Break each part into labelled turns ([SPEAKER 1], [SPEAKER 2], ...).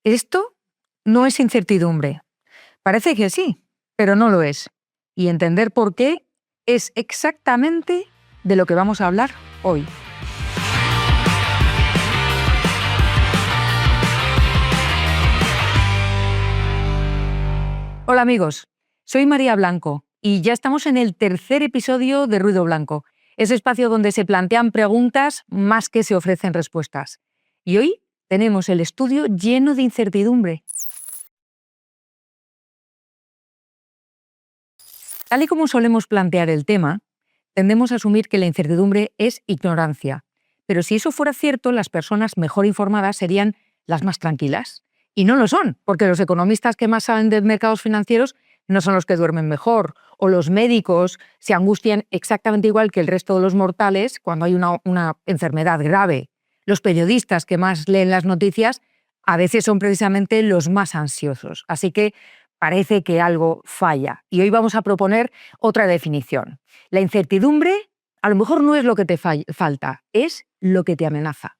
[SPEAKER 1] Esto no es incertidumbre. Parece que sí, pero no lo es. Y entender por qué es exactamente de lo que vamos a hablar hoy. Hola amigos, soy María Blanco y ya estamos en el tercer episodio de Ruido Blanco, ese espacio donde se plantean preguntas más que se ofrecen respuestas. Y hoy tenemos el estudio lleno de incertidumbre. Tal y como solemos plantear el tema, tendemos a asumir que la incertidumbre es ignorancia. Pero si eso fuera cierto, las personas mejor informadas serían las más tranquilas. Y no lo son, porque los economistas que más saben de mercados financieros no son los que duermen mejor, o los médicos se angustian exactamente igual que el resto de los mortales cuando hay una enfermedad grave. Los periodistas que más leen las noticias a veces son precisamente los más ansiosos. Así que parece que algo falla. Y hoy vamos a proponer otra definición. La incertidumbre a lo mejor no es lo que te falta, es lo que te amenaza.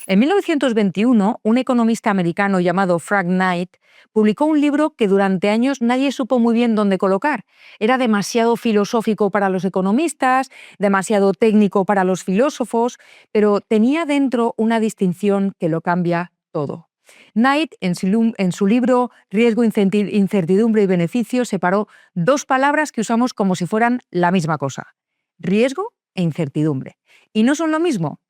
[SPEAKER 1] En 1921, un economista americano llamado Frank Knight publicó un libro que durante años nadie supo muy bien dónde colocar. Era demasiado filosófico para los economistas, demasiado técnico para los filósofos, pero tenía dentro una distinción que lo cambia todo. Knight, en su libro Riesgo, incertidumbre y beneficio, separó dos palabras que usamos como si fueran la misma cosa: riesgo e incertidumbre. Y no son lo mismo.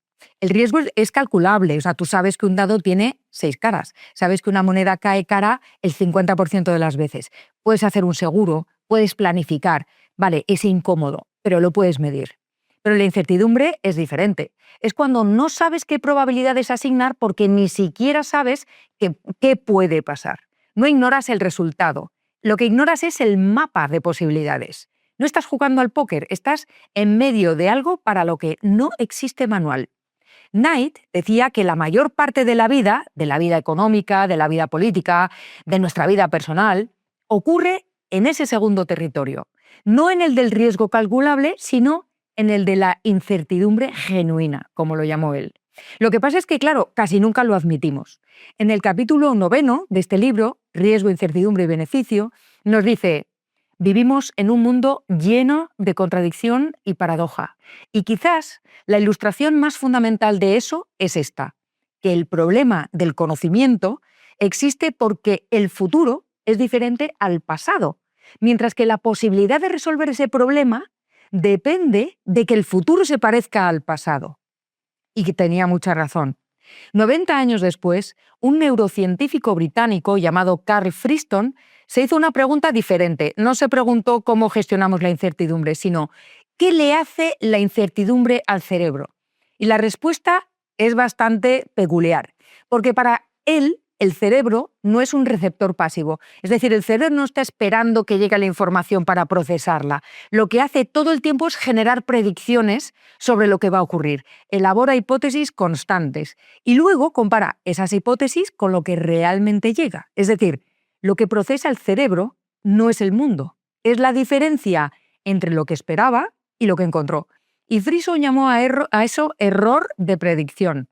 [SPEAKER 1] El riesgo es calculable, o sea, tú sabes que un dado tiene 6 caras, sabes que una moneda cae cara el 50% de las veces. Puedes hacer un seguro, puedes planificar, vale, es incómodo, pero lo puedes medir. Pero la incertidumbre es diferente. Es cuando no sabes qué probabilidades asignar porque ni siquiera sabes qué puede pasar. No ignoras el resultado. Lo que ignoras es el mapa de posibilidades. No estás jugando al póker, estás en medio de algo para lo que no existe manual. Knight decía que la mayor parte de la vida económica, de la vida política, de nuestra vida personal, ocurre en ese segundo territorio. No en el del riesgo calculable, sino en el de la incertidumbre genuina, como lo llamó él. Lo que pasa es que, claro, casi nunca lo admitimos. En el capítulo 9 de este libro, Riesgo, incertidumbre y beneficio, nos dice: vivimos en un mundo lleno de contradicción y paradoja. Y quizás la ilustración más fundamental de eso es esta: que el problema del conocimiento existe porque el futuro es diferente al pasado, mientras que la posibilidad de resolver ese problema depende de que el futuro se parezca al pasado. Y que tenía mucha razón. 90 años después, un neurocientífico británico llamado Carl Friston se hizo una pregunta diferente. No se preguntó cómo gestionamos la incertidumbre, sino ¿qué le hace la incertidumbre al cerebro? Y la respuesta es bastante peculiar, porque para él el cerebro no es un receptor pasivo. Es decir, el cerebro no está esperando que llegue la información para procesarla. Lo que hace todo el tiempo es generar predicciones sobre lo que va a ocurrir. Elabora hipótesis constantes y luego compara esas hipótesis con lo que realmente llega. Es decir, lo que procesa el cerebro no es el mundo, es la diferencia entre lo que esperaba y lo que encontró. Y Friston llamó a eso error de predicción.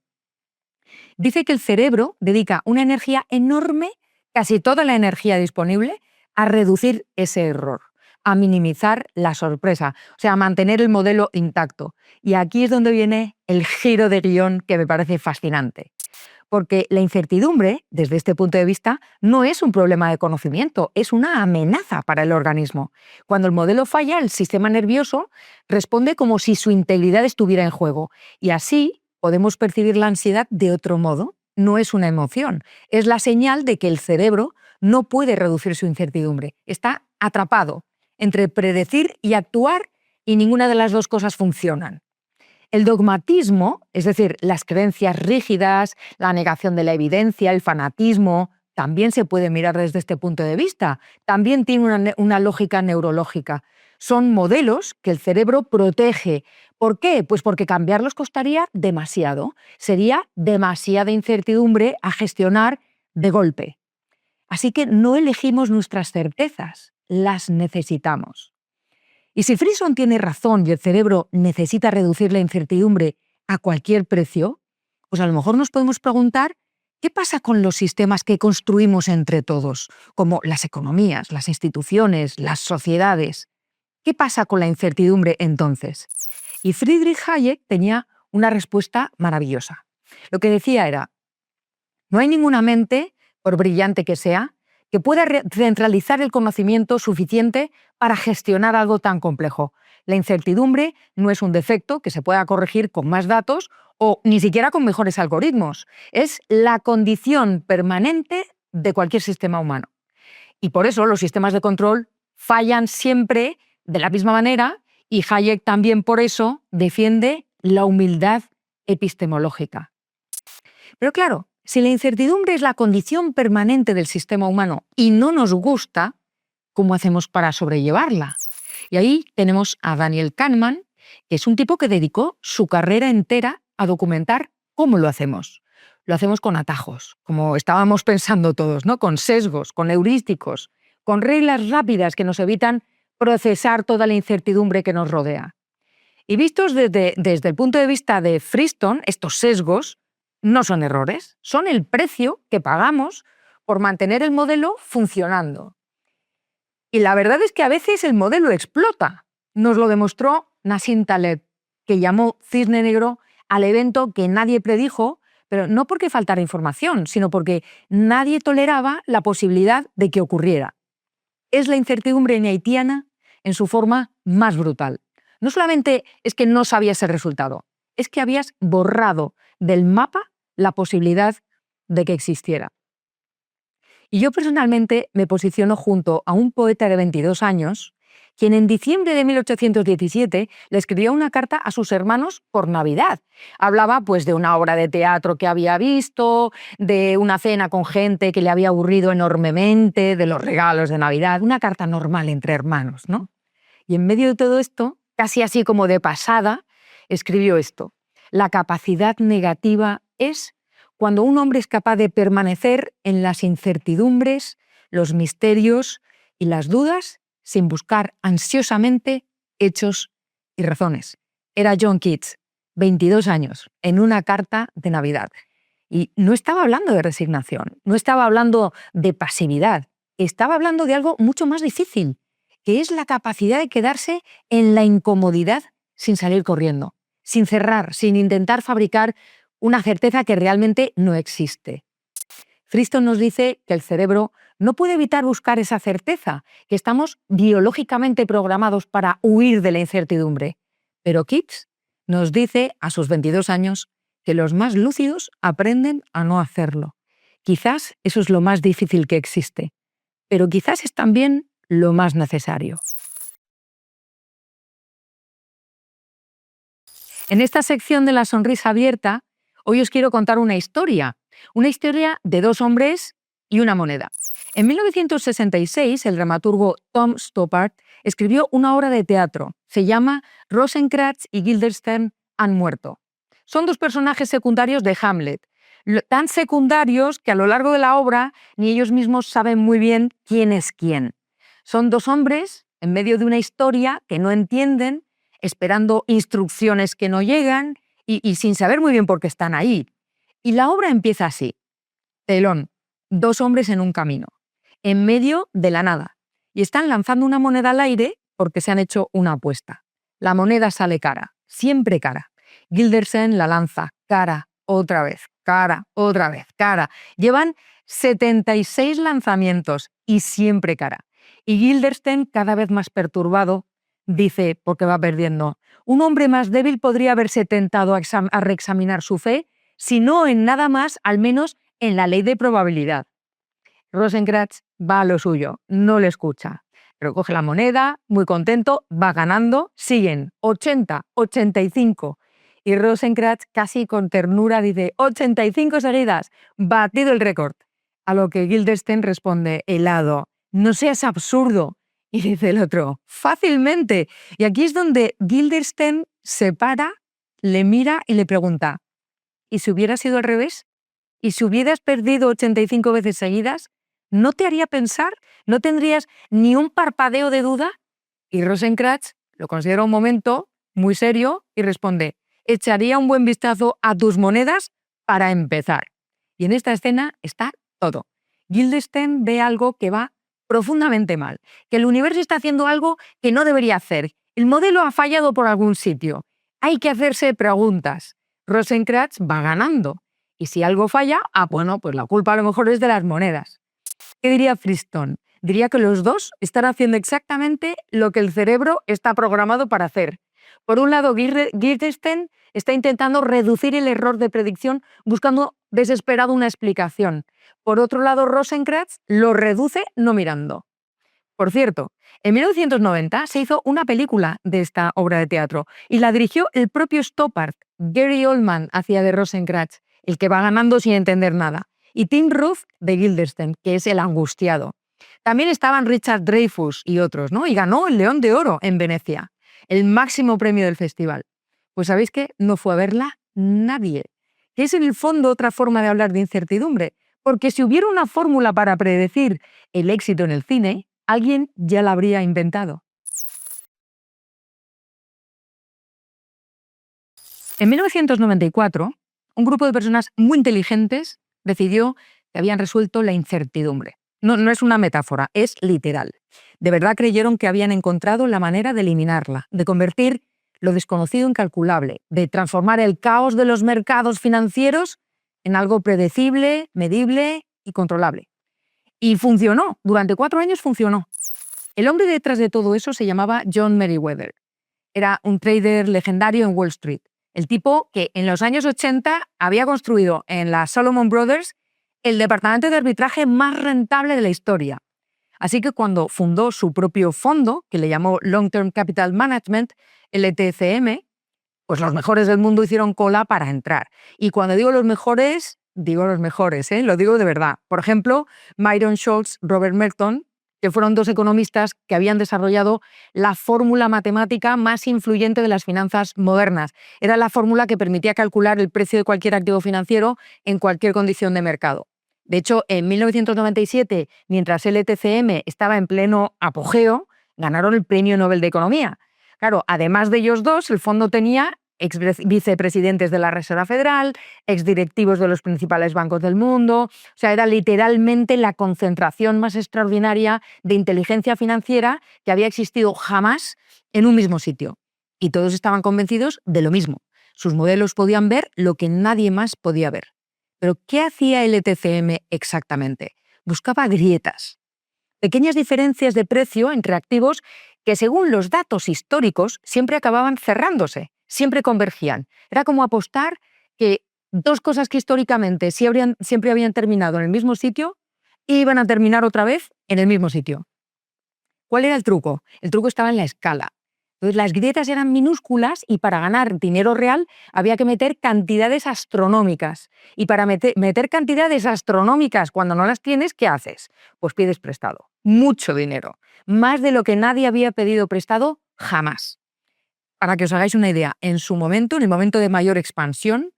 [SPEAKER 1] Dice que el cerebro dedica una energía enorme, casi toda la energía disponible, a reducir ese error, a minimizar la sorpresa, o sea, a mantener el modelo intacto. Y aquí es donde viene el giro de guión que me parece fascinante. Porque la incertidumbre, desde este punto de vista, no es un problema de conocimiento, es una amenaza para el organismo. Cuando el modelo falla, el sistema nervioso responde como si su integridad estuviera en juego. Y así podemos percibir la ansiedad de otro modo. No es una emoción, es la señal de que el cerebro no puede reducir su incertidumbre. Está atrapado entre predecir y actuar, y ninguna de las dos cosas funcionan. El dogmatismo, es decir, las creencias rígidas, la negación de la evidencia, el fanatismo, también se puede mirar desde este punto de vista. También tiene una lógica neurológica. Son modelos que el cerebro protege. ¿Por qué? Pues porque cambiarlos costaría demasiado. Sería demasiada incertidumbre a gestionar de golpe. Así que no elegimos nuestras certezas, las necesitamos. Y si Friston tiene razón y el cerebro necesita reducir la incertidumbre a cualquier precio, pues a lo mejor nos podemos preguntar ¿Qué pasa con los sistemas que construimos entre todos, como las economías, las instituciones, las sociedades? ¿Qué pasa con la incertidumbre entonces? Y Friedrich Hayek tenía una respuesta maravillosa. Lo que decía era: no hay ninguna mente, por brillante que sea, que pueda centralizar el conocimiento suficiente para gestionar algo tan complejo. La incertidumbre no es un defecto que se pueda corregir con más datos o ni siquiera con mejores algoritmos. Es la condición permanente de cualquier sistema humano. Y por eso los sistemas de control fallan siempre de la misma manera, y Hayek también por eso defiende la humildad epistemológica. Pero claro, si la incertidumbre es la condición permanente del sistema humano y no nos gusta, ¿cómo hacemos para sobrellevarla? Y ahí tenemos a Daniel Kahneman, que es un tipo que dedicó su carrera entera a documentar cómo lo hacemos. Lo hacemos con atajos, como estábamos pensando todos, ¿no? Con sesgos, con heurísticos, con reglas rápidas que nos evitan procesar toda la incertidumbre que nos rodea. Y vistos desde el punto de vista de Friston, estos sesgos no son errores, son el precio que pagamos por mantener el modelo funcionando. Y la verdad es que a veces el modelo explota. Nos lo demostró Nassim Taleb, que llamó cisne negro al evento que nadie predijo, pero no porque faltara información, sino porque nadie toleraba la posibilidad de que ocurriera. Es la incertidumbre haitiana en su forma más brutal. No solamente es que no sabías el resultado, es que habías borrado del mapa la posibilidad de que existiera. Y yo personalmente me posiciono junto a un poeta de 22 años, quien en diciembre de 1817 le escribió una carta a sus hermanos por Navidad. Hablaba pues de una obra de teatro que había visto, de una cena con gente que le había aburrido enormemente, de los regalos de Navidad, una carta normal entre hermanos, ¿no? Y en medio de todo esto, casi así como de pasada, escribió esto: la capacidad negativa es cuando un hombre es capaz de permanecer en las incertidumbres, los misterios y las dudas sin buscar ansiosamente hechos y razones. Era John Keats, 22 años, en una carta de Navidad. Y no estaba hablando de resignación, no estaba hablando de pasividad, estaba hablando de algo mucho más difícil, que es la capacidad de quedarse en la incomodidad sin salir corriendo, sin cerrar, sin intentar fabricar una certeza que realmente no existe. Friston nos dice que el cerebro no puede evitar buscar esa certeza, que estamos biológicamente programados para huir de la incertidumbre. Pero Keats nos dice, a sus 22 años, que los más lúcidos aprenden a no hacerlo. Quizás eso es lo más difícil que existe, pero quizás es también lo más necesario. En esta sección de la sonrisa abierta, hoy os quiero contar una historia de dos hombres y una moneda. En 1966, el dramaturgo Tom Stoppard escribió una obra de teatro. Se llama Rosencrantz y Guildenstern han muerto. Son dos personajes secundarios de Hamlet, tan secundarios que a lo largo de la obra ni ellos mismos saben muy bien quién es quién. Son dos hombres en medio de una historia que no entienden, esperando instrucciones que no llegan y sin saber muy bien por qué están ahí. Y la obra empieza así. Telón, dos hombres en un camino, en medio de la nada, y están lanzando una moneda al aire porque se han hecho una apuesta. La moneda sale cara, siempre cara. Guildenstern la lanza, cara, otra vez, cara, otra vez, cara. Llevan 76 lanzamientos y siempre cara. Y Guildenstern, cada vez más perturbado, dice, porque va perdiendo: un hombre más débil podría haberse tentado a reexaminar su fe, si no en nada más, al menos en la ley de probabilidad. Rosencrantz va a lo suyo, no le escucha, pero coge la moneda, muy contento, va ganando, siguen 80, 85. Y Rosencrantz, casi con ternura, dice: 85 seguidas, batido el récord. A lo que Guildenstern responde, helado: no seas absurdo. Y dice el otro: fácilmente. Y aquí es donde Guildenstern se para, le mira y le pregunta: ¿y si hubiera sido al revés? ¿Y si hubieras perdido 85 veces seguidas? ¿No te haría pensar? ¿No tendrías ni un parpadeo de duda? Y Rosencrantz lo considera un momento muy serio y responde: echaría un buen vistazo a tus monedas para empezar. Y en esta escena está todo. Guildenstern ve algo que va profundamente mal, que el universo está haciendo algo que no debería hacer. El modelo ha fallado por algún sitio. Hay que hacerse preguntas. Rosencrantz va ganando. Y si algo falla, bueno, pues la culpa a lo mejor es de las monedas. ¿Qué diría Friston? Diría que los dos están haciendo exactamente lo que el cerebro está programado para hacer. Por un lado, Guildenstern está intentando reducir el error de predicción buscando desesperado una explicación. Por otro lado, Rosencrantz lo reduce no mirando. Por cierto, en 1990 se hizo una película de esta obra de teatro y la dirigió el propio Stoppard. Gary Oldman hacía de Rosencrantz, el que va ganando sin entender nada, y Tim Roth de Guildenstern, que es el angustiado. También estaban Richard Dreyfuss y otros, ¿no? Y ganó el León de Oro en Venecia, el máximo premio del festival. Pues ¿sabéis qué? No fue a verla nadie. Que es en el fondo otra forma de hablar de incertidumbre, porque si hubiera una fórmula para predecir el éxito en el cine, alguien ya la habría inventado. En 1994, un grupo de personas muy inteligentes decidió que habían resuelto la incertidumbre. No es una metáfora, es literal. De verdad creyeron que habían encontrado la manera de eliminarla, de convertir lo desconocido en calculable, de transformar el caos de los mercados financieros en algo predecible, medible y controlable. Y funcionó, durante 4 años funcionó. El hombre detrás de todo eso se llamaba John Meriwether. Era un trader legendario en Wall Street. El tipo que en los años 80 había construido en la Salomon Brothers el departamento de arbitraje más rentable de la historia. Así que cuando fundó su propio fondo, que le llamó Long Term Capital Management, LTCM, pues los mejores del mundo hicieron cola para entrar. Y cuando digo los mejores, lo digo de verdad. Por ejemplo, Myron Scholes, Robert Merton, que fueron 2 economistas que habían desarrollado la fórmula matemática más influyente de las finanzas modernas. Era la fórmula que permitía calcular el precio de cualquier activo financiero en cualquier condición de mercado. De hecho, en 1997, mientras el LTCM estaba en pleno apogeo, ganaron el Premio Nobel de Economía. Claro, además de ellos dos, el fondo tenía ex vicepresidentes de la Reserva Federal, exdirectivos de los principales bancos del mundo. O sea, era literalmente la concentración más extraordinaria de inteligencia financiera que había existido jamás en un mismo sitio. Y todos estaban convencidos de lo mismo. Sus modelos podían ver lo que nadie más podía ver. Pero ¿qué hacía el ETCM exactamente? Buscaba grietas, pequeñas diferencias de precio entre activos que según los datos históricos siempre acababan cerrándose, siempre convergían. Era como apostar que 2 cosas que históricamente siempre habían terminado en el mismo sitio iban a terminar otra vez en el mismo sitio. ¿Cuál era el truco? El truco estaba en la escala. Entonces, las grietas eran minúsculas y para ganar dinero real había que meter cantidades astronómicas. Y para meter cantidades astronómicas cuando no las tienes, ¿qué haces? Pues pides prestado. Mucho dinero. Más de lo que nadie había pedido prestado jamás. Para que os hagáis una idea, en su momento, en el momento de mayor expansión,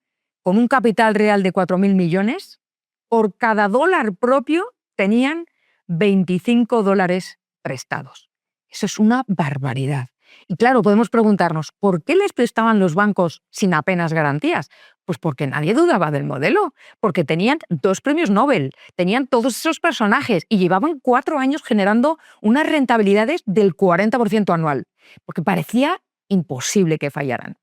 [SPEAKER 1] con un capital real de 4.000 millones, por cada dólar propio tenían 25 dólares prestados. Eso es una barbaridad. Y claro, podemos preguntarnos, ¿por qué les prestaban los bancos sin apenas garantías? Pues porque nadie dudaba del modelo, porque tenían 2 premios Nobel, tenían todos esos personajes y llevaban 4 años generando unas rentabilidades del 40% anual, porque parecía imposible que fallaran.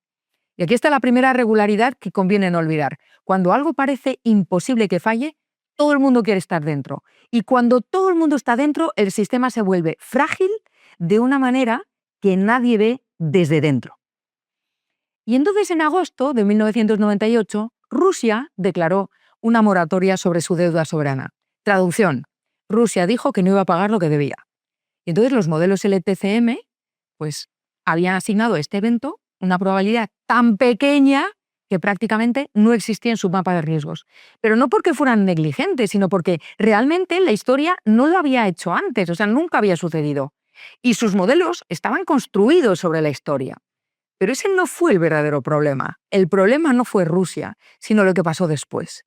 [SPEAKER 1] Y aquí está la primera regularidad que conviene no olvidar. Cuando algo parece imposible que falle, todo el mundo quiere estar dentro. Y cuando todo el mundo está dentro, el sistema se vuelve frágil de una manera que nadie ve desde dentro. Y entonces, en agosto de 1998, Rusia declaró una moratoria sobre su deuda soberana. Traducción: Rusia dijo que no iba a pagar lo que debía. Y entonces los modelos LTCM pues, habían asignado a este evento una probabilidad tan pequeña que prácticamente no existía en su mapa de riesgos. Pero no porque fueran negligentes, sino porque realmente la historia no lo había hecho antes, o sea, nunca había sucedido. Y sus modelos estaban construidos sobre la historia. Pero ese no fue el verdadero problema. El problema no fue Rusia, sino lo que pasó después.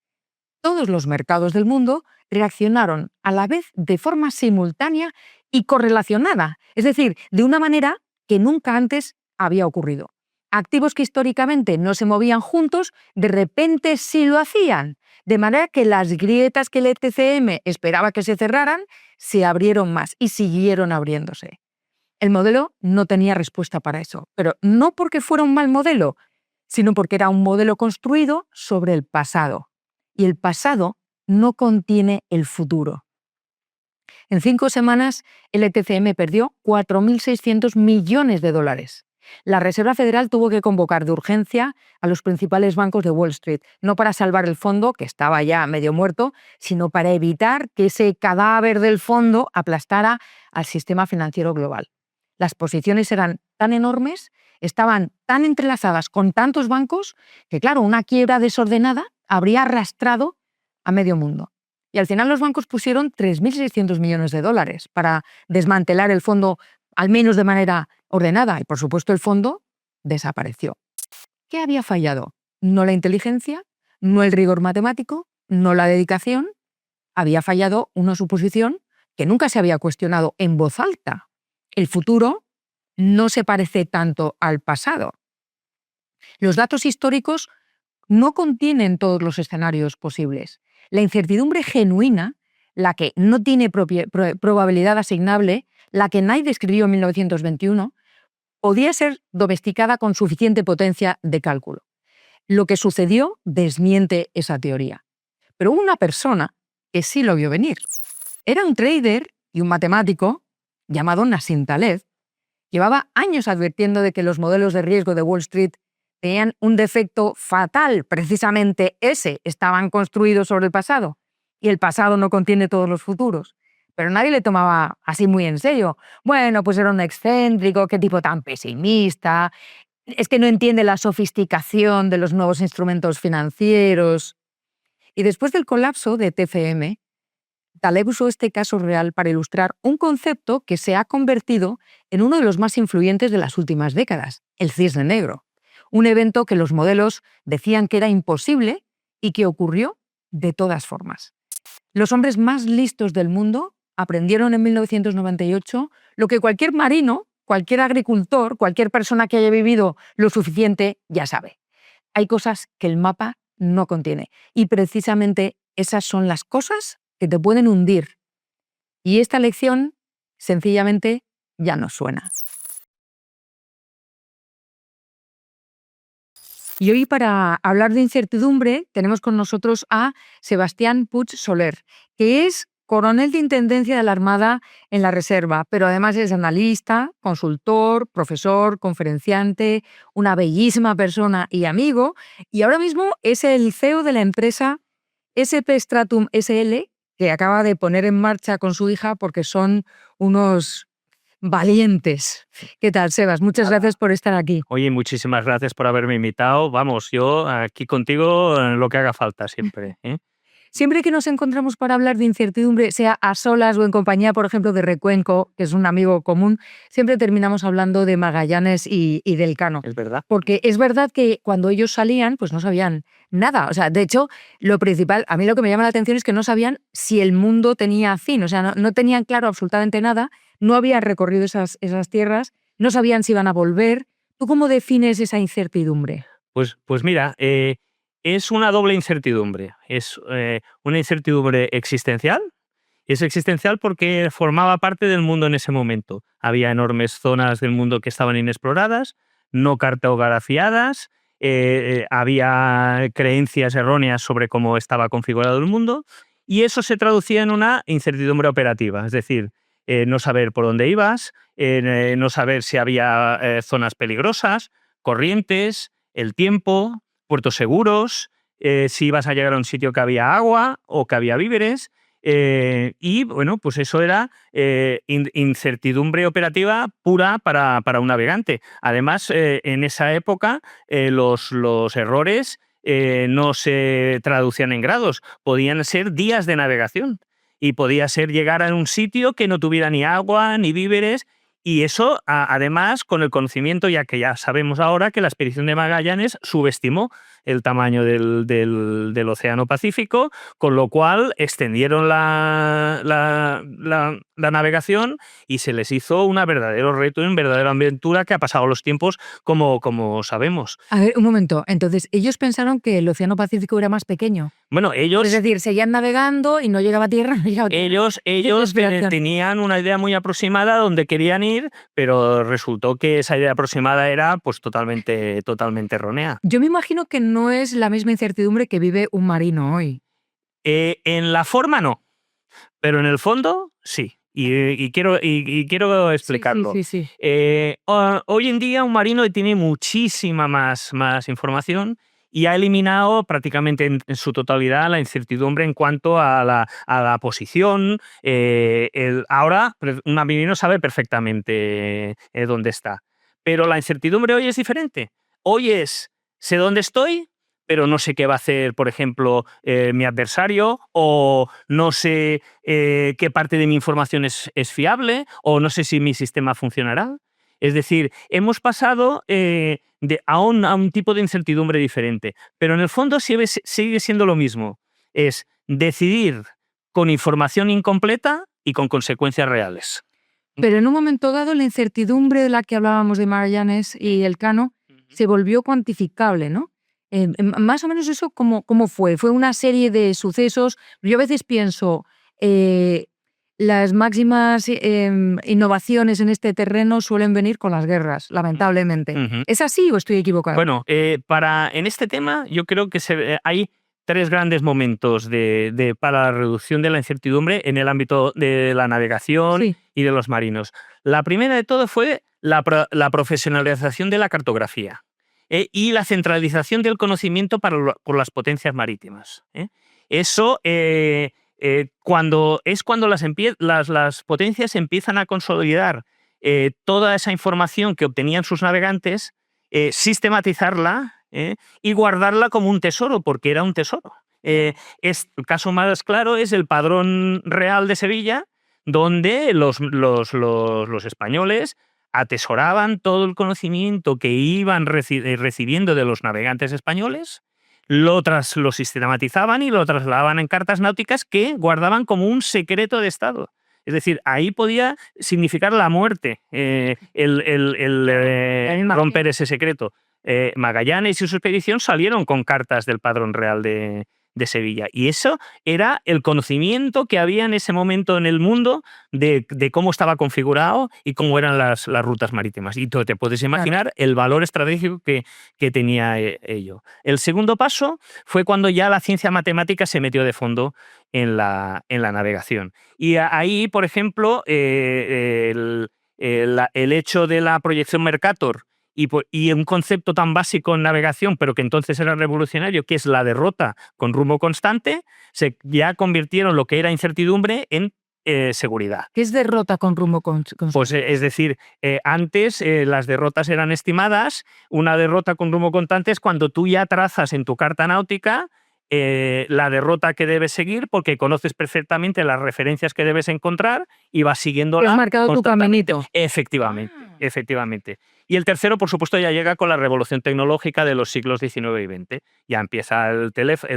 [SPEAKER 1] Todos los mercados del mundo reaccionaron a la vez de forma simultánea y correlacionada, es decir, de una manera que nunca antes había ocurrido. Activos que históricamente no se movían juntos, de repente sí lo hacían. De manera que las grietas que el ETCM esperaba que se cerraran se abrieron más y siguieron abriéndose. El modelo no tenía respuesta para eso, pero no porque fuera un mal modelo, sino porque era un modelo construido sobre el pasado. Y el pasado no contiene el futuro. En 5 semanas, el ETCM perdió 4.600 millones de dólares. La Reserva Federal tuvo que convocar de urgencia a los principales bancos de Wall Street, no para salvar el fondo, que estaba ya medio muerto, sino para evitar que ese cadáver del fondo aplastara al sistema financiero global. Las posiciones eran tan enormes, estaban tan entrelazadas con tantos bancos, que claro, una quiebra desordenada habría arrastrado a medio mundo. Y al final los bancos pusieron 3.600 millones de dólares para desmantelar el fondo, al menos de manera ordenada. Y por supuesto el fondo desapareció. ¿Qué había fallado? No la inteligencia, no el rigor matemático, no la dedicación. Había fallado una suposición que nunca se había cuestionado en voz alta. El futuro no se parece tanto al pasado. Los datos históricos no contienen todos los escenarios posibles. La incertidumbre genuina, la que no tiene probabilidad asignable, la que Knight describió en 1921, podía ser domesticada con suficiente potencia de cálculo. Lo que sucedió desmiente esa teoría. Pero hubo una persona que sí lo vio venir. Era un trader y un matemático llamado Nassim Taleb. Llevaba años advirtiendo de que los modelos de riesgo de Wall Street tenían un defecto fatal, precisamente ese, estaban construidos sobre el pasado, y el pasado no contiene todos los futuros. Pero nadie le tomaba así muy en serio. Bueno, pues era un excéntrico, qué tipo tan pesimista, es que no entiende la sofisticación de los nuevos instrumentos financieros. Y después del colapso de TFM, Taleb usó este caso real para ilustrar un concepto que se ha convertido en uno de los más influyentes de las últimas décadas, el cisne negro. Un evento que los modelos decían que era imposible y que ocurrió de todas formas. Los hombres más listos del mundo aprendieron en 1998 lo que cualquier marino, cualquier agricultor, cualquier persona que haya vivido lo suficiente ya sabe. Hay cosas que el mapa no contiene y precisamente esas son las cosas que te pueden hundir. Y esta lección sencillamente ya no suena. Y hoy, para hablar de incertidumbre, tenemos con nosotros a Sebastián Puig Soler, que es coronel de Intendencia de la Armada en la Reserva, pero además es analista, consultor, profesor, conferenciante, una bellísima persona y amigo, y ahora mismo es el CEO de la empresa SP Stratum SL, que acaba de poner en marcha con su hija porque son unos valientes. ¿Qué tal, Sebas? Muchas gracias por estar aquí.
[SPEAKER 2] Oye, muchísimas gracias por haberme invitado. Vamos, yo aquí contigo lo que haga falta siempre, ¿eh?
[SPEAKER 1] Siempre que nos encontramos para hablar de incertidumbre, sea a solas o en compañía, por ejemplo, de Recuenco, que es un amigo común, siempre terminamos hablando de Magallanes y del Elcano.
[SPEAKER 2] Es verdad.
[SPEAKER 1] Porque es verdad que cuando ellos salían, pues no sabían nada. O sea, de hecho, lo principal, a mí lo que me llama la atención es que no sabían si el mundo tenía fin. O sea, no tenían claro absolutamente nada, no habían recorrido esas tierras, no sabían si iban a volver. ¿Tú cómo defines esa incertidumbre?
[SPEAKER 2] Pues mira, es una doble incertidumbre. Es una incertidumbre existencial. Es existencial porque formaba parte del mundo en ese momento. Había enormes zonas del mundo que estaban inexploradas, no cartografiadas, había creencias erróneas sobre cómo estaba configurado el mundo, y eso se traducía en una incertidumbre operativa, es decir, no saber por dónde ibas, no saber si había zonas peligrosas, corrientes, el tiempo, puertos seguros, si ibas a llegar a un sitio que había agua o que había víveres. Y bueno, pues eso era incertidumbre operativa pura para un navegante. Además, en esa época los errores no se traducían en grados, podían ser días de navegación y podía ser llegar a un sitio que no tuviera ni agua ni víveres. Y eso, además, con el conocimiento, ya que ya sabemos ahora que la expedición de Magallanes subestimó el tamaño del Océano Pacífico, con lo cual extendieron la navegación y se les hizo un verdadero reto, una verdadera aventura que ha pasado los tiempos como sabemos.
[SPEAKER 1] A ver, un momento. Entonces, ellos pensaron que el Océano Pacífico era más pequeño.
[SPEAKER 2] Bueno, ellos...
[SPEAKER 1] Es decir, seguían navegando y no llegaba a tierra. No llegaba a tierra.
[SPEAKER 2] Ellos tenían una idea muy aproximada donde querían ir, pero resultó que esa idea aproximada era pues totalmente errónea.
[SPEAKER 1] Yo me imagino que no es la misma incertidumbre que vive un marino hoy.
[SPEAKER 2] En la forma no, pero en el fondo sí. Y quiero explicarlo.
[SPEAKER 1] Sí.
[SPEAKER 2] Hoy en día un marino tiene muchísima más información y ha eliminado prácticamente en su totalidad la incertidumbre en cuanto a la posición. Ahora un marino sabe perfectamente dónde está. Pero la incertidumbre hoy es diferente. Hoy sé dónde estoy, pero no sé qué va a hacer, por ejemplo, mi adversario, o no sé qué parte de mi información es fiable, o no sé si mi sistema funcionará. Es decir, hemos pasado a un tipo de incertidumbre diferente, pero en el fondo sigue siendo lo mismo. Es decidir con información incompleta y con consecuencias reales.
[SPEAKER 1] Pero en un momento dado, la incertidumbre de la que hablábamos de Magallanes y Elcano se volvió cuantificable, ¿no? Más o menos eso, ¿cómo fue? Fue una serie de sucesos. Yo a veces pienso, las máximas innovaciones en este terreno suelen venir con las guerras, lamentablemente. ¿Es así o estoy equivocado?
[SPEAKER 2] Bueno, en este tema yo creo que hay tres grandes momentos para la reducción de la incertidumbre en el ámbito de la navegación y de los marinos. La primera de todo fue la profesionalización de la cartografía. Y la centralización del conocimiento por las potencias marítimas. Eso cuando las potencias empiezan a consolidar toda esa información que obtenían sus navegantes, sistematizarla y guardarla como un tesoro, porque era un tesoro. El caso más claro es el Padrón Real de Sevilla, donde los españoles atesoraban todo el conocimiento que iban recibiendo de los navegantes españoles, lo sistematizaban y lo trasladaban en cartas náuticas que guardaban como un secreto de Estado. Es decir, ahí podía significar la muerte romper ese secreto. Magallanes y su expedición salieron con cartas del Padrón Real de Sevilla. Y eso era el conocimiento que había en ese momento en el mundo de cómo estaba configurado y cómo eran las rutas marítimas. Y tú te puedes imaginar el valor estratégico que tenía ello. El segundo paso fue cuando ya la ciencia matemática se metió de fondo en la navegación. Y ahí, por ejemplo, el hecho de la proyección Mercator y un concepto tan básico en navegación, pero que entonces era revolucionario, que es la derrota con rumbo constante, ya convirtieron lo que era incertidumbre en seguridad.
[SPEAKER 1] ¿Qué es derrota con rumbo constante?
[SPEAKER 2] Pues es decir, antes las derrotas eran estimadas. Una derrota con rumbo constante es cuando tú ya trazas en tu carta náutica la derrota que debes seguir, porque conoces perfectamente las referencias que debes encontrar y vas siguiéndola.
[SPEAKER 1] Has marcado tu caminito.
[SPEAKER 2] Efectivamente. Y el tercero, por supuesto, ya llega con la revolución tecnológica de los siglos XIX y XX. Ya empieza el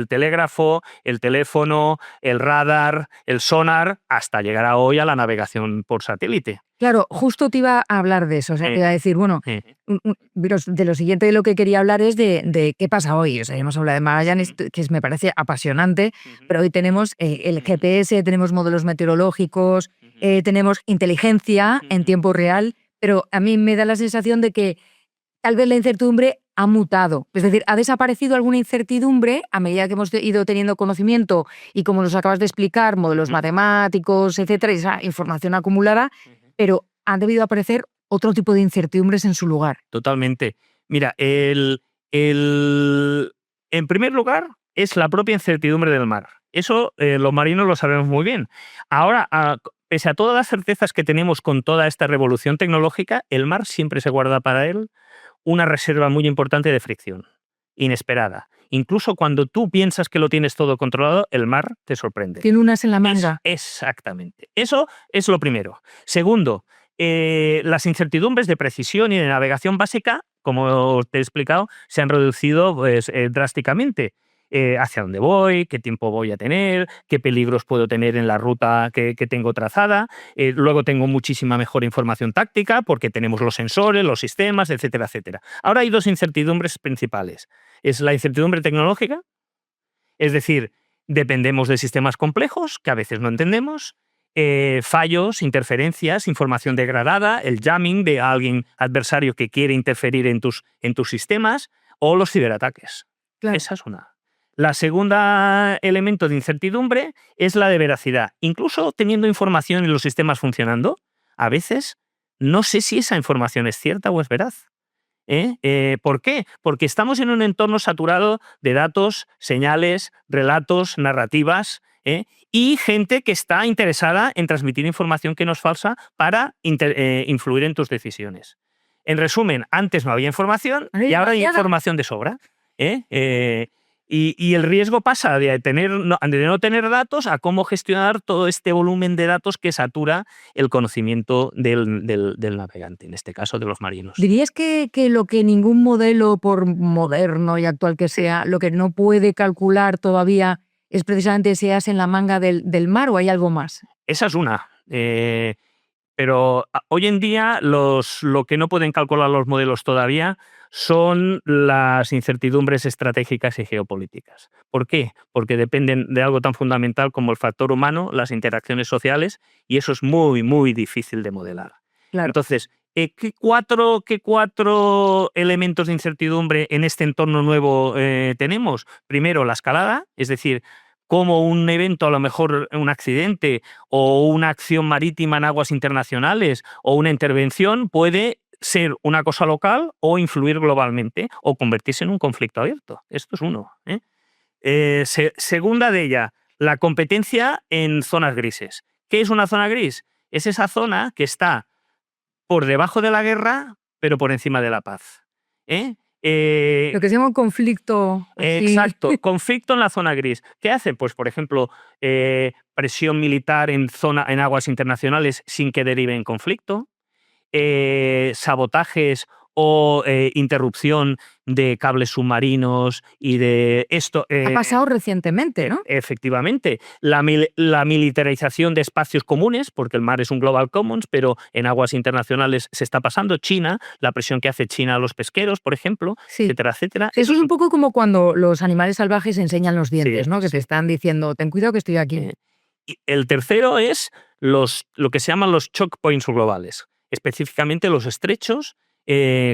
[SPEAKER 2] telégrafo, el teléfono, el radar, el sonar, hasta llegar a hoy a la navegación por satélite.
[SPEAKER 1] Claro, justo te iba a hablar de eso. O sea, te iba a decir, bueno, de lo siguiente de lo que quería hablar es de qué pasa hoy. O sea, hemos hablado de Magallanes, que me parece apasionante, pero hoy tenemos el GPS, tenemos modelos meteorológicos, tenemos inteligencia en tiempo real, pero a mí me da la sensación de que tal vez la incertidumbre ha mutado. Es decir, ha desaparecido alguna incertidumbre a medida que hemos ido teniendo conocimiento y, como nos acabas de explicar, modelos matemáticos, etcétera, y esa información acumulada, pero han debido aparecer otro tipo de incertidumbres en su lugar.
[SPEAKER 2] Totalmente. Mira, en primer lugar, es la propia incertidumbre del mar. Eso los marinos lo sabemos muy bien. Ahora, pese a todas las certezas que tenemos con toda esta revolución tecnológica, el mar siempre se guarda para él una reserva muy importante de fricción, inesperada. Incluso cuando tú piensas que lo tienes todo controlado, el mar te sorprende.
[SPEAKER 1] Tiene unas en la manga.
[SPEAKER 2] Exactamente. Eso es lo primero. Segundo, las incertidumbres de precisión y de navegación básica como te he explicado, se han reducido pues, drásticamente. Hacia dónde voy, qué tiempo voy a tener, qué peligros puedo tener en la ruta que tengo trazada. Luego tengo muchísima mejor información táctica porque tenemos los sensores, los sistemas, etcétera, etcétera. Ahora hay dos incertidumbres principales. Es la incertidumbre tecnológica, es decir, dependemos de sistemas complejos que a veces no entendemos, fallos, interferencias, información degradada, el jamming de alguien adversario que quiere interferir en tus sistemas, o los ciberataques.
[SPEAKER 1] Claro.
[SPEAKER 2] Esa es una. La segunda elemento de incertidumbre es la de veracidad. Incluso teniendo información y los sistemas funcionando, a veces no sé si esa información es cierta o es veraz. ¿Por qué? Porque estamos en un entorno saturado de datos, señales, relatos, narrativas, y gente que está interesada en transmitir información que no es falsa para influir en tus decisiones. En resumen, antes no había información y ahora hay información de sobra. Y el riesgo pasa de no tener datos a cómo gestionar todo este volumen de datos que satura el conocimiento del navegante, en este caso de los marinos.
[SPEAKER 1] ¿Dirías que lo que ningún modelo, por moderno y actual que sea, lo que no puede calcular todavía es precisamente si es en la manga del mar, o hay algo más?
[SPEAKER 2] Esa es una. Pero hoy en día lo que no pueden calcular los modelos todavía son las incertidumbres estratégicas y geopolíticas. ¿Por qué? Porque dependen de algo tan fundamental como el factor humano, las interacciones sociales, y eso es muy, muy difícil de modelar.
[SPEAKER 1] Claro.
[SPEAKER 2] Entonces, ¿qué cuatro elementos de incertidumbre en este entorno nuevo tenemos? Primero, la escalada, es decir, cómo un evento, a lo mejor un accidente o una acción marítima en aguas internacionales o una intervención puede ser una cosa local o influir globalmente o convertirse en un conflicto abierto. Esto es uno. Segunda de ella, la competencia en zonas grises. ¿Qué es una zona gris? Es esa zona que está por debajo de la guerra, pero por encima de la paz.
[SPEAKER 1] Lo que se llama un conflicto.
[SPEAKER 2] Exacto, conflicto en la zona gris. ¿Qué hace? Pues, por ejemplo, presión militar en aguas internacionales sin que derive en conflicto, sabotajes o interrupción de cables submarinos y de esto.
[SPEAKER 1] Ha pasado recientemente, ¿no?
[SPEAKER 2] Efectivamente. La militarización de espacios comunes, porque el mar es un global commons, pero en aguas internacionales se está pasando. China, la presión que hace China a los pesqueros, por ejemplo,
[SPEAKER 1] Sí.
[SPEAKER 2] etcétera, etcétera.
[SPEAKER 1] Eso es un poco como cuando los animales salvajes enseñan los dientes,
[SPEAKER 2] Sí,
[SPEAKER 1] ¿no? Que te están diciendo, ten cuidado que estoy aquí.
[SPEAKER 2] Y el tercero es lo que se llaman los choke points globales, específicamente los estrechos,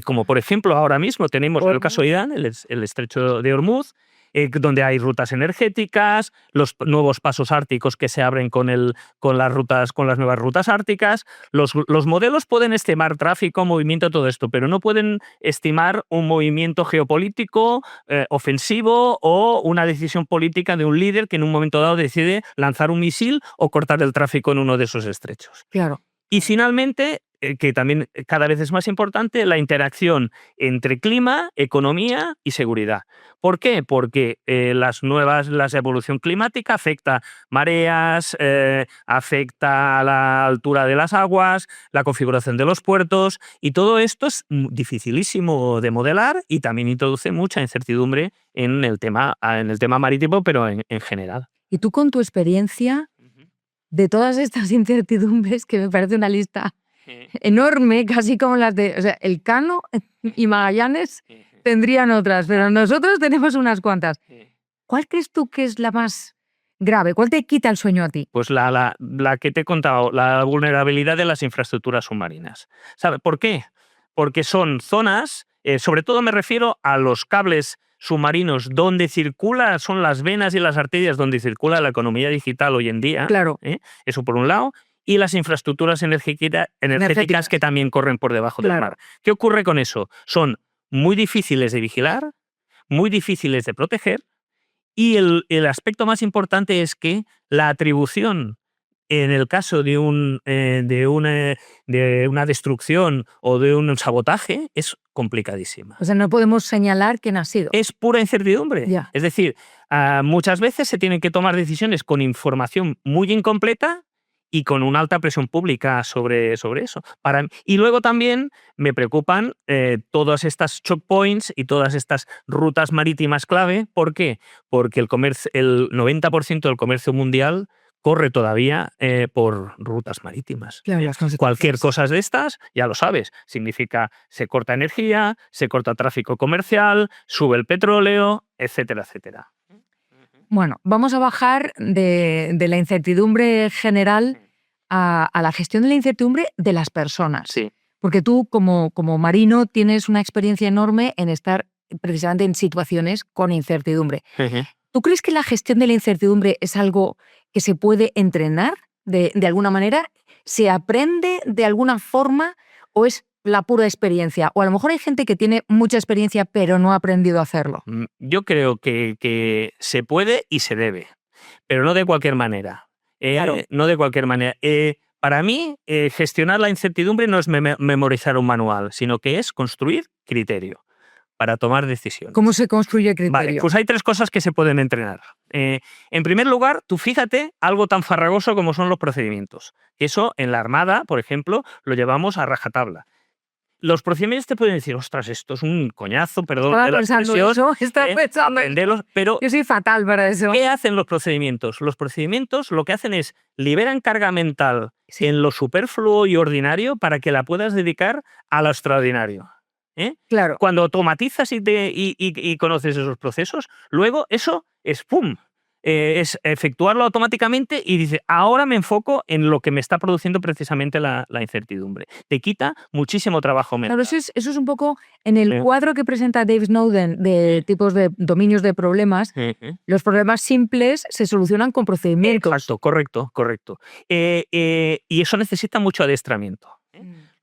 [SPEAKER 2] como por ejemplo ahora mismo tenemos en el caso de Irán el estrecho de Hormuz, donde hay rutas energéticas, los nuevos pasos árticos que se abren con las nuevas rutas árticas. Los modelos pueden estimar tráfico, movimiento, todo esto, pero no pueden estimar un movimiento geopolítico ofensivo o una decisión política de un líder que en un momento dado decide lanzar un misil o cortar el tráfico en uno de esos estrechos.
[SPEAKER 1] Claro.
[SPEAKER 2] Y finalmente, que también cada vez es más importante, la interacción entre clima, economía y seguridad. ¿Por qué? Porque la evolución climática afecta mareas, afecta a la altura de las aguas, la configuración de los puertos, y todo esto es dificilísimo de modelar y también introduce mucha incertidumbre en el tema marítimo, pero en general.
[SPEAKER 1] Y tú, con tu experiencia de todas estas incertidumbres, que me parece una lista enorme, casi como las de... O sea, Elcano y Magallanes tendrían otras, pero nosotros tenemos unas cuantas. ¿Cuál crees tú que es la más grave? ¿Cuál te quita el sueño a ti?
[SPEAKER 2] Pues la que te he contado, la vulnerabilidad de las infraestructuras submarinas. ¿Sabe por qué? Porque son zonas, sobre todo me refiero a los cables submarinos donde son las venas y las arterias donde circula la economía digital hoy en día.
[SPEAKER 1] Claro.
[SPEAKER 2] Eso por un lado. Y las infraestructuras energéticas que también corren por debajo del mar. ¿Qué ocurre con eso? Son muy difíciles de vigilar, muy difíciles de proteger, y el aspecto más importante es que la atribución en el caso de una destrucción o de un sabotaje es complicadísima.
[SPEAKER 1] O sea, no podemos señalar quién ha sido.
[SPEAKER 2] Es pura incertidumbre.
[SPEAKER 1] Ya.
[SPEAKER 2] Es decir, muchas veces se tienen que tomar decisiones con información muy incompleta y con una alta presión pública sobre eso. Y luego también me preocupan todas estas choke points y todas estas rutas marítimas clave. ¿Por qué? Porque el 90% del comercio mundial corre todavía por rutas marítimas.
[SPEAKER 1] Claro, las consecuencias.
[SPEAKER 2] Cualquier cosa de estas, ya lo sabes, significa se corta energía, se corta tráfico comercial, sube el petróleo, etcétera, etcétera.
[SPEAKER 1] Bueno, vamos a bajar de la incertidumbre general a la gestión de la incertidumbre de las personas.
[SPEAKER 2] Sí.
[SPEAKER 1] Porque tú, como marino, tienes una experiencia enorme en estar precisamente en situaciones con incertidumbre. ¿Tú crees que la gestión de la incertidumbre es algo que se puede entrenar de alguna manera? ¿Se aprende de alguna forma o es la pura experiencia? O a lo mejor hay gente que tiene mucha experiencia pero no ha aprendido a hacerlo.
[SPEAKER 2] Yo creo que se puede y se debe, pero no de cualquier manera.
[SPEAKER 1] Claro.
[SPEAKER 2] No de cualquier manera. Para mí, gestionar la incertidumbre no es memorizar un manual, sino que es construir criterio para tomar decisiones.
[SPEAKER 1] ¿Cómo se construye criterio?
[SPEAKER 2] Vale, pues hay 3 cosas que se pueden entrenar. En primer lugar, tú fíjate algo tan farragoso como son los procedimientos. Eso en la Armada, por ejemplo, lo llevamos a rajatabla. Los procedimientos te pueden decir, ostras, esto es un coñazo, perdón
[SPEAKER 1] Estaba
[SPEAKER 2] de la
[SPEAKER 1] pensando
[SPEAKER 2] expresión,
[SPEAKER 1] eso, estaba pensando.
[SPEAKER 2] aprenderlos, pero
[SPEAKER 1] Yo soy fatal para eso.
[SPEAKER 2] ¿qué hacen los procedimientos? Los procedimientos lo que hacen es liberan carga mental en lo superfluo y ordinario para que la puedas dedicar a lo extraordinario.
[SPEAKER 1] Claro.
[SPEAKER 2] Cuando automatizas y conoces esos procesos, luego eso es ¡pum! Es efectuarlo automáticamente y dice, ahora me enfoco en lo que me está produciendo precisamente la incertidumbre. Te quita muchísimo trabajo mental.
[SPEAKER 1] Claro, eso es un poco en el cuadro que presenta Dave Snowden de tipos de dominios de problemas. Los problemas simples se solucionan con procedimientos.
[SPEAKER 2] Exacto, correcto. Y eso necesita mucho adiestramiento.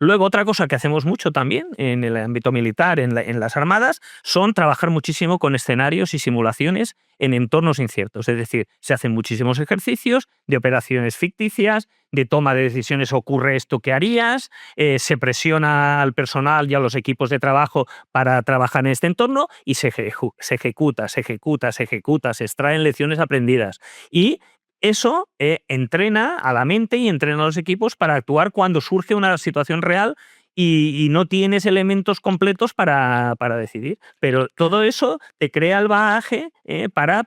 [SPEAKER 2] Luego, otra cosa que hacemos mucho también en el ámbito militar, en las armadas, son trabajar muchísimo con escenarios y simulaciones en entornos inciertos. Es decir, se hacen muchísimos ejercicios de operaciones ficticias, de toma de decisiones, ocurre esto que harías, se presiona al personal y a los equipos de trabajo para trabajar en este entorno y se ejecuta, se extraen lecciones aprendidas. Y eso entrena a la mente y entrena a los equipos para actuar cuando surge una situación real y no tienes elementos completos para decidir. Pero todo eso te crea el bagaje para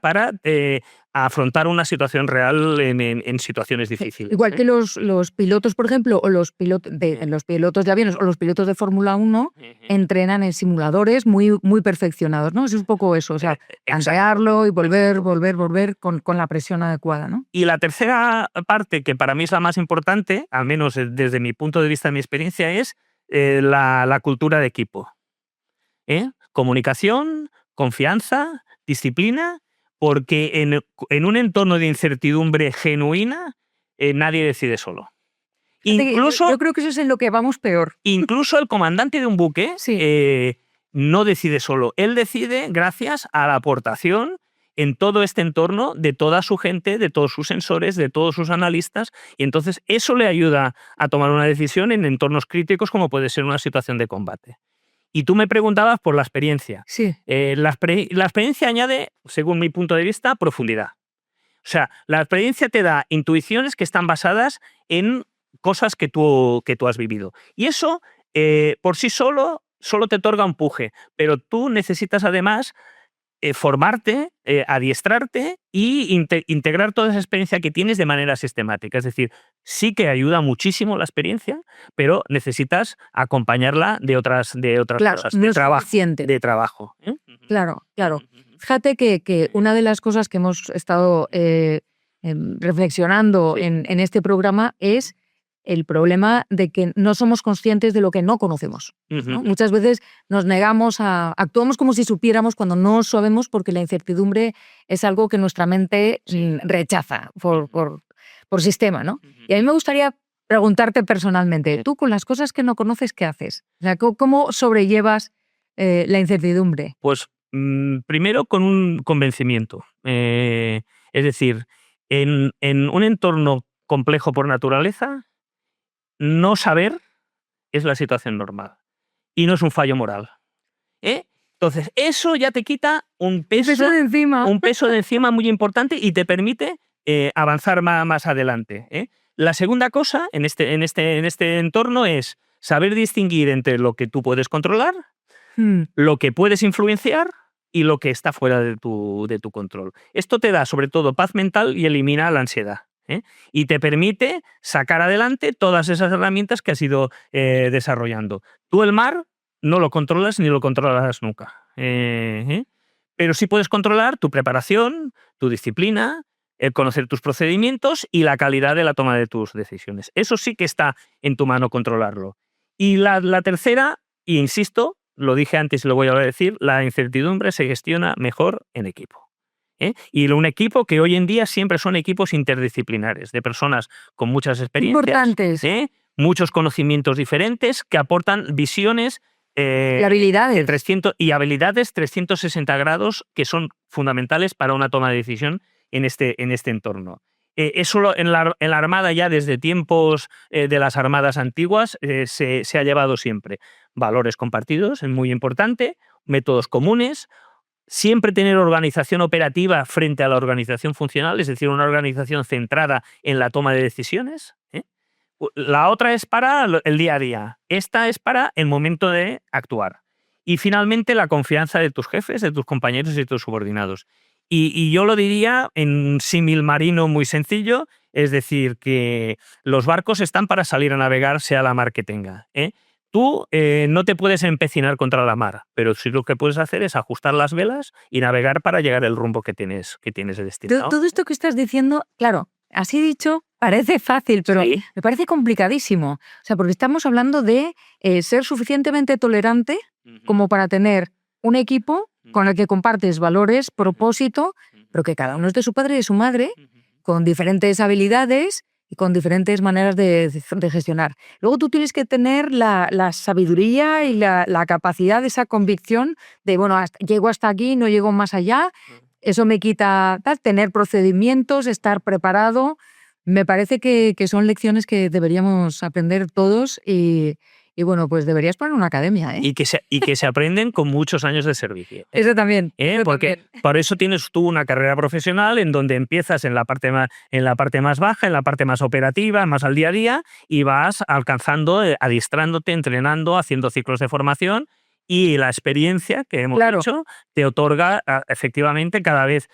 [SPEAKER 2] afrontar una situación real en situaciones difíciles.
[SPEAKER 1] Igual que los pilotos, por ejemplo, o los pilotos de aviones o los pilotos de Fórmula 1 entrenan en simuladores muy, muy perfeccionados, ¿no? Es un poco eso, o sea, ensayarlo y volver con la presión adecuada, ¿no?
[SPEAKER 2] Y la tercera parte, que para mí es la más importante, al menos desde mi punto de vista, de mi experiencia, es la cultura de equipo. Comunicación, confianza, disciplina, porque en un entorno de incertidumbre genuina, nadie decide solo. Incluso,
[SPEAKER 1] yo creo que eso es en lo que vamos peor.
[SPEAKER 2] Incluso el comandante de un buque no decide solo. Él decide gracias a la aportación en todo este entorno de toda su gente, de todos sus sensores, de todos sus analistas, y entonces eso le ayuda a tomar una decisión en entornos críticos como puede ser una situación de combate. Y tú me preguntabas por la experiencia.
[SPEAKER 1] Sí.
[SPEAKER 2] La experiencia añade, según mi punto de vista, profundidad. O sea, la experiencia te da intuiciones que están basadas en cosas que tú has vivido. Y eso, por sí solo te otorga un empuje, pero tú necesitas además formarte, adiestrarte y integrar toda esa experiencia que tienes de manera sistemática. Es decir, sí que ayuda muchísimo la experiencia, pero necesitas acompañarla de otras cosas,
[SPEAKER 1] no es suficiente.
[SPEAKER 2] de trabajo.
[SPEAKER 1] Claro. Fíjate que una de las cosas que hemos estado reflexionando en este programa es el problema de que no somos conscientes de lo que no conocemos, ¿no? Muchas veces nos negamos actuamos como si supiéramos cuando no sabemos, porque la incertidumbre es algo que nuestra mente rechaza por sistema, ¿no? Y a mí me gustaría preguntarte personalmente, tú con las cosas que no conoces, ¿qué haces? O sea, ¿cómo sobrellevas la incertidumbre?
[SPEAKER 2] Pues primero con un convencimiento. Es decir, en un entorno complejo por naturaleza, no saber es la situación normal y no es un fallo moral. Entonces, eso ya te quita un peso de encima muy importante y te permite avanzar más adelante, ¿eh? La segunda cosa en este entorno es saber distinguir entre lo que tú puedes controlar, lo que puedes influenciar y lo que está fuera de tu control. Esto te da sobre todo paz mental y elimina la ansiedad, ¿eh? Y te permite sacar adelante todas esas herramientas que has ido desarrollando. Tú el mar no lo controlas ni lo controlarás nunca, pero sí puedes controlar tu preparación, tu disciplina, el conocer tus procedimientos y la calidad de la toma de tus decisiones. Eso sí que está en tu mano controlarlo. Y la tercera, y insisto, lo dije antes y lo voy a decir, la incertidumbre se gestiona mejor en equipo, ¿eh? Y un equipo que hoy en día siempre son equipos interdisciplinares, de personas con muchas experiencias,
[SPEAKER 1] Importantes.
[SPEAKER 2] Muchos conocimientos diferentes que aportan visiones
[SPEAKER 1] y habilidades.
[SPEAKER 2] 360 grados que son fundamentales para una toma de decisión en este entorno. Eso en la Armada ya desde tiempos de las armadas antiguas se ha llevado siempre. Valores compartidos, es muy importante, métodos comunes, siempre tener organización operativa frente a la organización funcional, es decir, una organización centrada en la toma de decisiones, ¿eh? La otra es para el día a día, esta es para el momento de actuar. Y finalmente la confianza de tus jefes, de tus compañeros y de tus subordinados. Y yo lo diría en un símil marino muy sencillo, es decir, que los barcos están para salir a navegar sea la mar que tenga, ¿eh? Tú no te puedes empecinar contra la mar, pero sí lo que puedes hacer es ajustar las velas y navegar para llegar al rumbo que tienes destinado.
[SPEAKER 1] Todo esto que estás diciendo, claro, así dicho, parece fácil, pero
[SPEAKER 2] Sí.
[SPEAKER 1] me parece complicadísimo. O sea, porque estamos hablando de ser suficientemente tolerante como para tener un equipo con el que compartes valores, propósito, pero que cada uno es de su padre y de su madre, con diferentes habilidades y con diferentes maneras de gestionar. Luego tú tienes que tener la sabiduría y la capacidad de esa convicción de, bueno, llego hasta aquí, no llego más allá. Eso me quita tener procedimientos, estar preparado. Me parece que son lecciones que deberíamos aprender todos y bueno, pues deberías poner una academia, ¿eh?
[SPEAKER 2] Y que se aprenden con muchos años de servicio.
[SPEAKER 1] Eso también.
[SPEAKER 2] Porque por eso tienes tú una carrera profesional en donde empiezas en la parte más baja, en la parte más operativa, más al día a día, y vas alcanzando, adiestrándote, entrenando, haciendo ciclos de formación. Y la experiencia que hemos dicho te otorga efectivamente cada vez,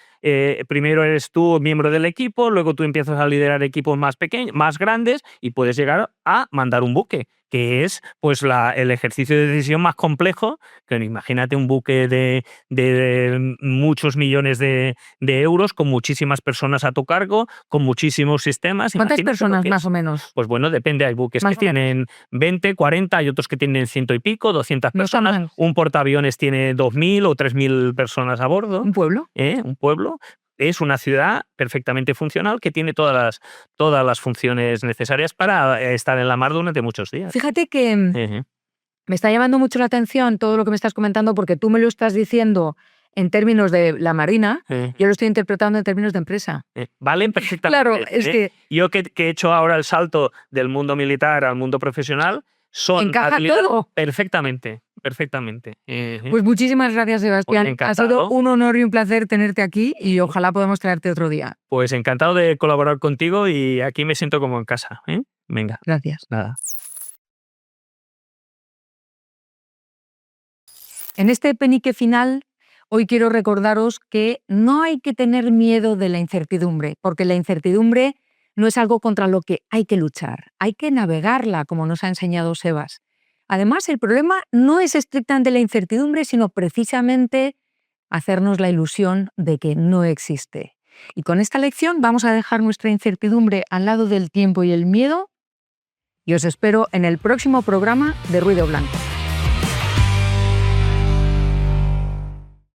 [SPEAKER 2] primero eres tú miembro del equipo, luego tú empiezas a liderar equipos más pequeños, más grandes y puedes llegar a mandar un buque, que es pues el ejercicio de decisión más complejo, que imagínate un buque de muchos millones de euros con muchísimas personas a tu cargo, con muchísimos sistemas.
[SPEAKER 1] ¿Cuántas personas más o menos?
[SPEAKER 2] Pues bueno, depende, hay buques que tienen 20, 40, hay otros que tienen 100 y pico, 200 personas. Un portaaviones tiene 2.000 o 3.000 personas a bordo.
[SPEAKER 1] ¿Un pueblo?
[SPEAKER 2] Un pueblo. Es una ciudad perfectamente funcional que tiene todas las funciones necesarias para estar en la mar durante muchos días.
[SPEAKER 1] Fíjate que me está llamando mucho la atención todo lo que me estás comentando porque tú me lo estás diciendo en términos de la marina, yo lo estoy interpretando en términos de empresa.
[SPEAKER 2] Valen perfectamente.
[SPEAKER 1] Claro, es que...
[SPEAKER 2] Yo que he hecho ahora el salto del mundo militar al mundo profesional,
[SPEAKER 1] encaja todo.
[SPEAKER 2] Perfectamente.
[SPEAKER 1] Pues muchísimas gracias, Sebastián. Ha sido un honor y un placer tenerte aquí y ojalá podamos traerte otro día.
[SPEAKER 2] Pues encantado de colaborar contigo y aquí me siento como en casa. Venga.
[SPEAKER 1] Gracias.
[SPEAKER 2] Nada.
[SPEAKER 1] En este penique final, hoy quiero recordaros que no hay que tener miedo de la incertidumbre, porque la incertidumbre no es algo contra lo que hay que luchar, hay que navegarla, como nos ha enseñado Sebas. Además, el problema no es estrictamente la incertidumbre, sino precisamente hacernos la ilusión de que no existe. Y con esta lección vamos a dejar nuestra incertidumbre al lado del tiempo y el miedo y os espero en el próximo programa de Ruido Blanco.